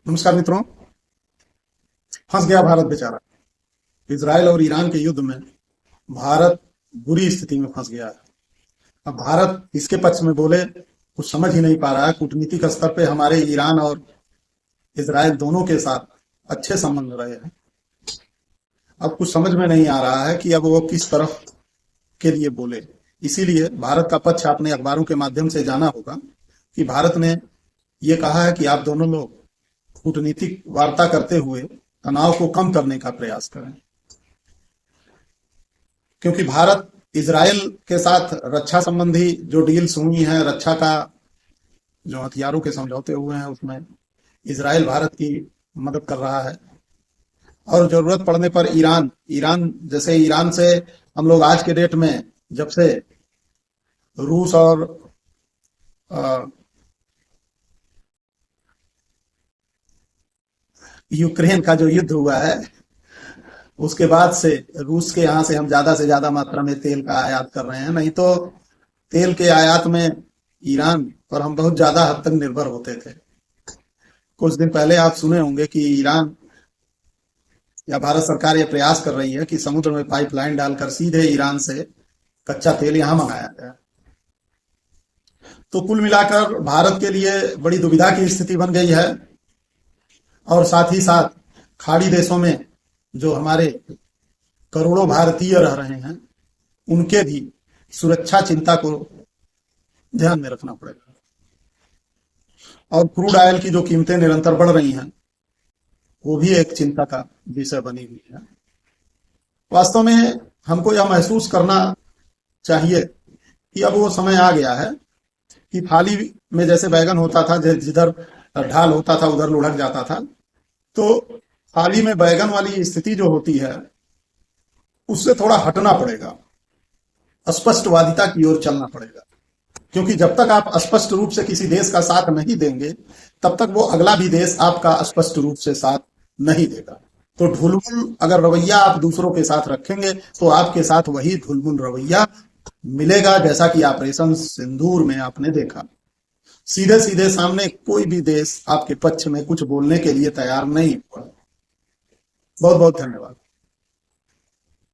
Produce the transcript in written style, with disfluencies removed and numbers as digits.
नमस्कार मित्रों। फंस गया भारत बेचारा। इजराइल और ईरान के युद्ध में भारत बुरी स्थिति में फंस गया है। अब भारत इसके पक्ष में बोले कुछ समझ ही नहीं पा रहा है। कूटनीतिक स्तर पे हमारे ईरान और इजराइल दोनों के साथ अच्छे संबंध रहे हैं। अब कुछ समझ में नहीं आ रहा है कि अब वो किस तरफ के लिए बोले। इसीलिए भारत का पक्ष आपने अखबारों के माध्यम से जाना होगा कि भारत ने ये कहा है कि आप दोनों लोग कूटनीतिक वार्ता करते हुए तनाव को कम करने का प्रयास करें, क्योंकि भारत इजराइल के साथ रक्षा संबंधी जो डील्स हुई हैं, रक्षा का जो हथियारों के समझौते हुए हैं, उसमें इजराइल भारत की मदद कर रहा है। और जरूरत पड़ने पर ईरान ईरान से हम लोग आज के डेट में, जब से रूस और यूक्रेन का जो युद्ध हुआ है, उसके बाद से रूस के यहाँ से हम ज्यादा से ज्यादा मात्रा में तेल का आयात कर रहे हैं। नहीं तो तेल के आयात में ईरान पर हम बहुत ज्यादा हद तक निर्भर होते थे। कुछ दिन पहले आप सुने होंगे कि ईरान या भारत सरकार ये प्रयास कर रही है कि समुद्र में पाइपलाइन डालकर सीधे ईरान से कच्चा तेल यहां मंगाया जाए। तो कुल मिलाकर भारत के लिए बड़ी दुविधा की स्थिति बन गई है। और साथ ही साथ खाड़ी देशों में जो हमारे करोड़ों भारतीय रह रहे हैं, उनके भी सुरक्षा चिंता को ध्यान में रखना पड़ेगा। और क्रूड ऑयल की जो कीमतें निरंतर बढ़ रही हैं, वो भी एक चिंता का विषय बनी हुई है। वास्तव में हमको यह महसूस करना चाहिए कि अब वो समय आ गया है कि थाली में जैसे बैगन होता था, जिधर ढाल होता था उधर लुढ़क जाता था, तो थाली में बैगन वाली स्थिति जो होती है, उससे थोड़ा हटना पड़ेगा, स्पष्टवादिता की ओर चलना पड़ेगा। क्योंकि जब तक आप स्पष्ट रूप से किसी देश का साथ नहीं देंगे, तब तक वो अगला भी देश आपका स्पष्ट रूप से साथ नहीं देगा। तो ढुलमुल अगर रवैया आप दूसरों के साथ रखेंगे, तो आपके साथ वही ढुलमुल रवैया मिलेगा, जैसा कि ऑपरेशन सिंदूर में आपने देखा। सीधे सीधे सामने कोई भी देश आपके पक्ष में कुछ बोलने के लिए तैयार नहीं हुआ। बहुत बहुत धन्यवाद।